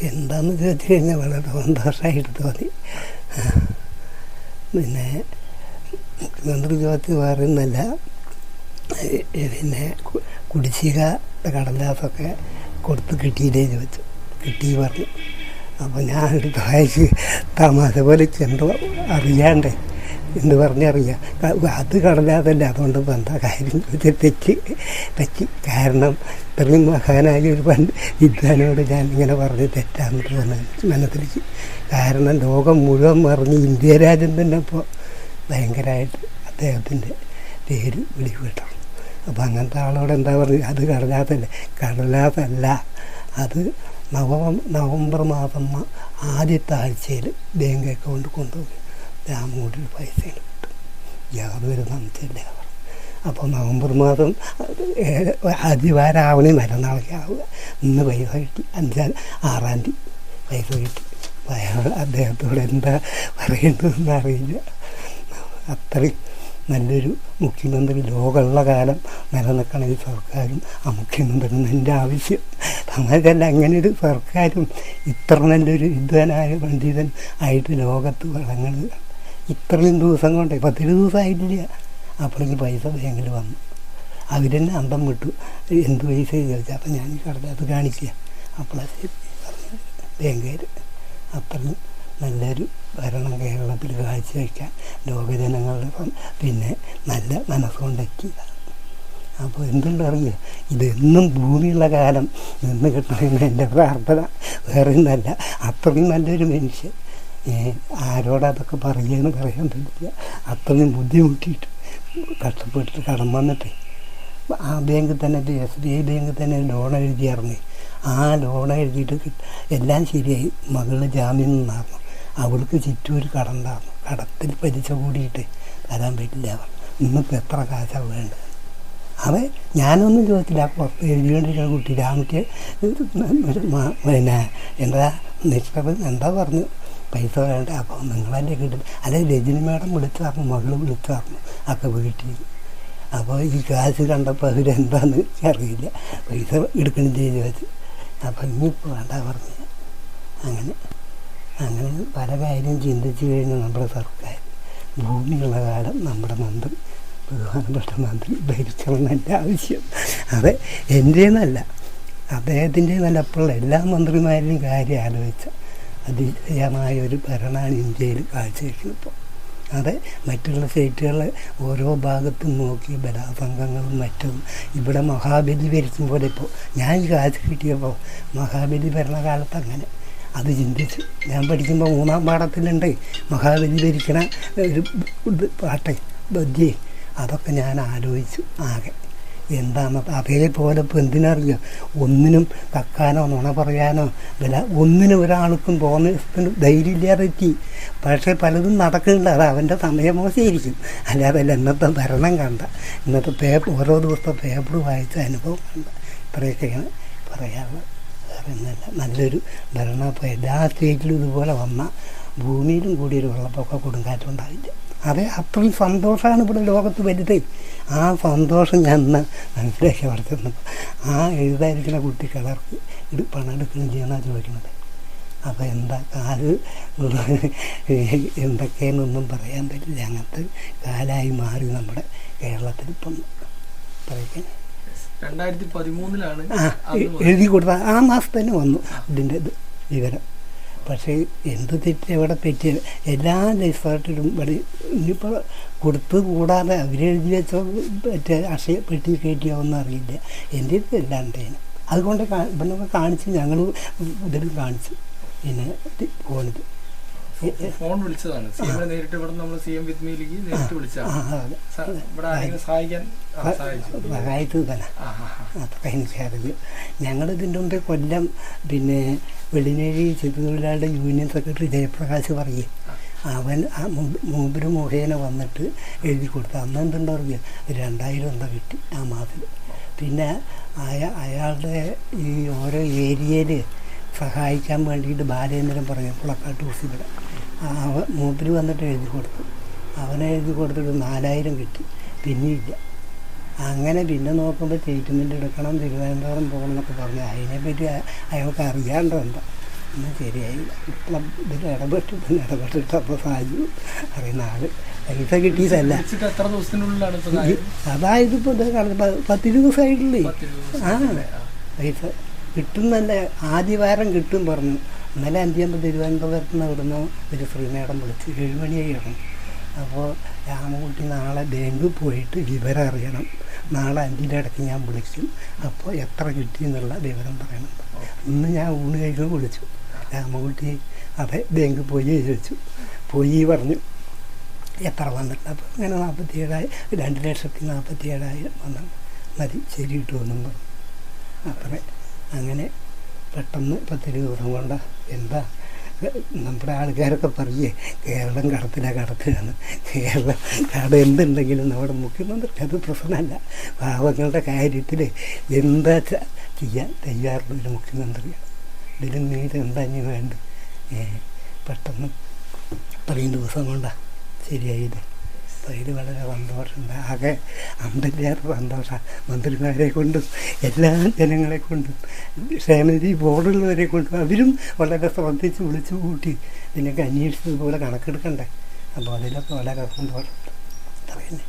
എന്താണെന്ന് ചോദിച്ചു കഴിഞ്ഞാൽ വളരെ സന്തോഷമായിട്ട് തോന്നി. പിന്നെ മുഖ്യമന്ത്രി ചോദിച്ച് പറയുന്നല്ല, പിന്നെ കുടിശ്ശിക കടലാസൊക്കെ കൊടുത്ത് കിട്ടിയില്ലേ ചോദിച്ചു. കിട്ടി പറഞ്ഞു. അപ്പോൾ ഞാൻ എടുത്ത് വായിച്ച് തമാശ പോലെ ചെണ്ടോ അറിയാണ്ടേ എന്ന് പറഞ്ഞറിയാം. അത് കടലാതല്ല, അതുകൊണ്ട് ഇപ്പം എന്താ കാര്യം ചോദിച്ചാൽ തെറ്റി. കാരണം ഇത്രയും മഹാനായ ഒരു വിദ്വാനോട് ഞാൻ ഇങ്ങനെ പറഞ്ഞ് തെറ്റാന്ന് തോന്നുന്നു മനസ്സിലേക്ക്. കാരണം ലോകം മുഴുവൻ മറിഞ്ഞ് ഇന്ത്യ രാജ്യം തന്നെ ഇപ്പോൾ ഭയങ്കരമായിട്ട് അദ്ദേഹത്തിൻ്റെ പേര് വിളിവിട്ടു. അപ്പോൾ അങ്ങനത്തെ ആളോട് എന്താ പറയുക, അത് കടലാസല്ല, അത് നവംബർ മാസം ആദ്യത്തെ ആഴ്ചയിൽ ബാങ്ക് അക്കൗണ്ട് കൊണ്ടുപോയി അങ്ങോട്ട് പൈസ കിട്ടും, യാതൊരു സംശയമില്ല. അപ്പോൾ നവംബർ മാസം ആദ്യവാരാവണേ മറ്റന്നാളൊക്കെ ആവുക. ഇന്ന് പൈസ കിട്ടി, 6-ാം തീയതി പൈസ കിട്ടി. അയാൾ അദ്ദേഹത്തോട് എന്താ പറയേണ്ടതെന്ന് അറിയില്ല. അത്രയും നല്ലൊരു മുഖ്യമന്ത്രി ലോകമുള്ള കാലം നിലനിൽക്കണ ഈ സർക്കാരും ആ മുഖ്യമന്ത്രിയും എൻ്റെ ആവശ്യം. തമാശല്ല, അങ്ങനെ ഒരു സർക്കാരും ഇത്ര നല്ലൊരു വിദ്വാനായ പണ്ഡിതൻ ആയിട്ട് ലോകത്ത് വളങ്ങുന്നത് ഇത്രയും ദിവസം കൊണ്ട് 10 ദിവസമായിട്ടില്ല. അപ്പോഴേക്ക് പൈസ ബാങ്കിൽ വന്നു. അവരെന്നെ അന്തം വിട്ടു. എന്ത് പൈസ ചോദിച്ചാൽ അപ്പം ഞാൻ കടലാസ് കാണിക്കുക. അപ്പോഴേ ബാങ്കുകാർ അത്രയും നല്ലൊരു ഭരണം കേരളത്തിൽ കാഴ്ചവെക്കാൻ ലോകജനങ്ങളുടെ പിന്നെ നല്ല മനസ്സുകൊണ്ടെത്തിയതാണ്. അപ്പോൾ എന്തുണ്ടറിയുക, ഇതെന്നും ഭൂമിയുള്ള കാലം നിന്ന് കിട്ടണമെന്ന് എൻ്റെ പ്രാർത്ഥന. വേറെ ഒന്നല്ല, അത്രയും നല്ലൊരു മനുഷ്യൻ. ആരോടതൊക്കെ പറയുകയെന്ന് പറയാൻ പറ്റില്ല. അത്രയും ബുദ്ധിമുട്ടിയിട്ട് കഷ്ടപ്പെട്ടിട്ട് കടം വന്നിട്ട് ആ ബാങ്കിൽ തന്നെ SBI ബാങ്കിൽ തന്നെ ലോൺ എഴുതിയായിരുന്നു. ആ ലോൺ എഴുതിയിട്ട് എല്ലാം ശരിയായി. മകള് ജാമ്യം നിന്നായിരുന്നു. അവൾക്ക് ചുറ്റും ഒരു കടണ്ടായിരുന്നു. കടത്തിൽ പലിശ കൂടിയിട്ട് തരാൻ പറ്റില്ല. അവർ ഇന്നിപ്പോൾ എത്ര കാശാണ് വേണ്ടത്. അവൻ ഞാനൊന്നും ചോദിച്ചില്ല. പുറത്ത് എഴുതിക്കൊണ്ടിരിക്കുന്ന കുട്ടി രാമയ്ക്ക് പിന്നെ എന്താ നിഷ്ഠ എന്താ പറഞ്ഞു, പൈസ വേണ്ട. അപ്പോൾ നിങ്ങളല്ലേ കിട്ടും. അല്ലെ രജനി മേഡം വിളിച്ചു പറഞ്ഞു, മകള് വിളിച്ചു പറഞ്ഞു ഒക്കെ വീട്ടിൽ. അപ്പോൾ ഈ കാശ് കണ്ടപ്പോൾ അവരെന്താന്ന് അറിയില്ല. പൈസ എടുക്കണില്ലേ ചോദിച്ചു. അപ്പം ഇനിയിപ്പോൾ വേണ്ട പറഞ്ഞു. അങ്ങനെ പല കാര്യം ചിന്തിച്ചു കഴിഞ്ഞാൽ നമ്മുടെ സർക്കാർ ഭൂമിയുള്ള കാലം നമ്മുടെ മന്ത്രി, പ്രധാനപ്പെട്ട മന്ത്രി ഭരിക്കണം എൻ്റെ ആവശ്യം. അതെ, എൻ്റെന്നല്ല, അദ്ദേഹത്തിൻ്റെ നല്ല. അപ്പോൾ എല്ലാ മന്ത്രിമാരുടെയും കാര്യം ആലോചിച്ച അതിശയമായൊരു ഭരണമാണ് ഇന്ത്യയിൽ കാഴ്ചവെക്കുന്നത് ഇപ്പോൾ. അതെ, മറ്റുള്ള സ്റ്റേറ്റുകളിൽ ഓരോ ഭാഗത്തും നോക്കി ബലാസംഘങ്ങളും മറ്റും. ഇവിടെ മഹാബലി ഭരിക്കും പോലെ ഇപ്പോൾ ഞാൻ കാശ് കിട്ടിയപ്പോൾ മഹാബലി ഭരണകാലത്ത് അങ്ങനെ അത് ചിന്തിച്ചു. ഞാൻ പഠിക്കുമ്പോൾ 3-ാം പാഠത്തിലുണ്ട് മഹാബലി ഭരിക്കണ ഒരു പാട്ടെ ബദ്ധ്യേ. അതൊക്കെ ഞാൻ ആലോചിച്ചു ആകെ എന്താണ്. അതേപോലെ ഇപ്പോൾ എന്തിനറിയാം, ഒന്നിനും കക്കാനോ നുണ പറയാനോ ഒന്നിനും ഒരാൾക്കും തോന്നുന്ന ധൈര്യമില്ലാതെ എത്തി. പക്ഷേ പലതും നടക്കുന്നുണ്ട്. അത് അവൻ്റെ സമയമോശമായിരിക്കും. അല്ലാതെ ഇന്നത്തെ ഭരണം കണ്ട, ഇന്നത്തെ ഓരോ ദിവസത്തെ പേപ്പർ വായിച്ച അനുഭവം കണ്ട, ഇത്രയൊക്കെയാണ് പറയാനുള്ളത്. വേറെ ഒന്നല്ല, നല്ലൊരു ഭരണം. അപ്പോൾ എല്ലാ സ്റ്റേറ്റിലും ഇതുപോലെ വന്നാൽ ഭൂമിയിലും കൂടി ഒരു വെള്ളപ്പൊക്കം കൊടുങ്കാറ്റും ഉണ്ടാവില്ല. അതെ, അത്രയും സന്തോഷമാണ് ഇവിടെ ലോകത്ത് വലുത്. ആ സന്തോഷം ഞാൻ ഇന്ന് മനസ്സിലാക്കി വളർത്തുന്നു. ആ എഴുതായിരിക്കുന്ന കുട്ടി കളർക്ക് പണം എടുക്കണില്ലെന്നാണ് ചോദിക്കുന്നത്. അപ്പോൾ എന്താ കാല് എന്തൊക്കെയെന്നൊന്നും പറയാൻ പറ്റില്ല. അങ്ങനത്തെ കാലമായി മാറി നമ്മുടെ കേരളത്തിൽ ഇപ്പം പറയിക്കാൻ. 2013 എഴുതി കൊടുത്ത ആ മാസം തന്നെ വന്നു ഇതിൻ്റെ വിവരം. പക്ഷേ എന്ത് തെറ്റ് എവിടെ പറ്റിയ എല്ലാ ലെജിസ്ലേറ്ററും ഇവിടെ ഇനിയിപ്പോൾ കൊടുത്ത് കൂടാതെ അവരെഴുതി വെച്ചോ മറ്റേ അക്ഷയപ്പെട്ടി കയറ്റിയാവൊന്നും അറിയില്ല. എൻ്റെ അടുത്ത് എല്ലാണ്ടേനും അതുകൊണ്ട് ഇവിടെയൊക്കെ കാണിച്ച് ഞങ്ങൾ ഇതിൽ കാണിച്ചു. പിന്നെ ഫോണിൽ ഫോൺ വിളിച്ചതാണ്. സിഎമ്മിനെ നേരിട്ട് ഇവിടെ നമ്മൾ സിഎം വിത്ത് മീലേക്ക് നേരിട്ട് വിളിച്ചതാണ്. സഹായിച്ചു തന്നെ. അതൊക്കെ എനിക്കറിയാം. ഞങ്ങളിതിൻ്റെ മുമ്പേ കൊല്ലം പിന്നെ വെള്ളിനേഴി ചെറുതൊഴിലാളിയുടെ യൂണിയൻ സെക്രട്ടറി ജയപ്രകാശ് പറയേ, അവൻ മൂപ്പര് മുഖേന വന്നിട്ട് എഴുതി കൊടുത്തു. അന്ന് എന്തുണ്ടോ അറിയാം, 2000 എന്താ കിട്ടി ആ മാസത്തിൽ. പിന്നെ അയാളുടെ ഈ ഓരോ ഏരിയയിൽ സഹായിക്കാൻ വേണ്ടിയിട്ട് ബാലേന്ദ്രൻ പറഞ്ഞു പുളക്കാട്ട് ഹൂസിവിടെ മൂപ്പര് വന്നിട്ട് എഴുതി കൊടുത്തു. അവനെ എഴുതി കൊടുത്തിട്ട് 4000 കിട്ടി. പിന്നെയില്ല. അങ്ങനെ പിന്നെ നോക്കുമ്പോൾ ട്രീറ്റ്മെൻറ്റ് എടുക്കണം, തിരുവനന്തപുരം പോകണം എന്നൊക്കെ പറഞ്ഞു. അതിനെപ്പറ്റി അയാൾക്ക് അറിയാണ്ടോ എന്താ ഒന്നും ശരിയായില്ല. ഇപ്പം ഇതിൽ ഇടപെട്ടിട്ട് അപ്പോൾ സാജു അറിയുന്ന ആൾ പൈസ കിട്ടിയതല്ല. വിളിച്ചിട്ട് എത്ര ദിവസത്തിനുള്ളിലാണ് ഇപ്പൊ കാര്യം? അതായത് ഇപ്പോൾ ഇത് 10 ദിവസമായിട്ടില്ലേ. 10 ദിവസം. ആ പൈസ കിട്ടുന്നല്ല, ആദ്യ വാരം കിട്ടും പറഞ്ഞു. ഇന്നലെ 5 തിരുവനന്തപുരത്ത് നിന്ന് ഇവിടുന്ന് ഒരു ശ്രീമേടം വിളിച്ച് 7 മണിയായി ഇറങ്ങും. അപ്പോൾ രാമകുട്ടി നാളെ ബാങ്കിൽ പോയിട്ട് വിവരം അറിയണം, നാളെ 5-ൻ്റെ ഇടയ്ക്ക് ഞാൻ വിളിക്കും, അപ്പോൾ എത്ര കിട്ടിയെന്നുള്ള വിവരം പറയണം. ഇന്ന് ഞാൻ ഊണ് കഴിക്കാൻ വിളിച്ചു. രാമകുട്ടി അതെ ബാങ്കിൽ പോയി ചോദിച്ചു. പോയി പറഞ്ഞു എത്ര വന്നിട്ട്. അപ്പോൾ അങ്ങനെ 47,000, 2,47,000 വന്നു. മതി, ശരി കിട്ടുമെന്നും പറഞ്ഞു. അത്ര അങ്ങനെ പെട്ടെന്ന് 10 ദിവസം കൊണ്ട് എന്താ നമ്മുടെ ആൾക്കാരൊക്കെ പറയേ കേരളം കടത്തിലാണ്. കേരളം കട എന്തുണ്ടെങ്കിലും നമ്മുടെ മുഖ്യമന്ത്രിക്ക് അത് പ്രശ്നമല്ല. പാവങ്ങളുടെ കാര്യത്തിൽ എന്താ ചെയ്യാൻ തയ്യാറുള്ളൊരു മുഖ്യമന്ത്രിയാണ്. ഇതിലും നീട് എന്താ ഇനി വേണ്ട. പെട്ടെന്ന് 10 ദിവസം കൊണ്ടാണ് ശരിയായത്. അപ്പോൾ ഇത് വളരെ സന്തോഷമുണ്ട്. ആകെ അമ്പതിലേറെ സന്തോഷമാണ്. മന്ത്രിമാരെ കൊണ്ടും എല്ലാ ജനങ്ങളെ കൊണ്ടും ക്ഷേമനിധി ബോർഡുള്ളവരെ കൊണ്ടും അവരും വളരെ ശ്രദ്ധിച്ച് വിളിച്ചു കൂട്ടി ഇതിനൊക്കെ അന്വേഷിച്ചതുപോലെ കണക്കെടുക്കണ്ടേ. അപ്പോൾ അതിലൊക്കെ വളരെ സന്തോഷമുണ്ട്. അത്ര തന്നെ.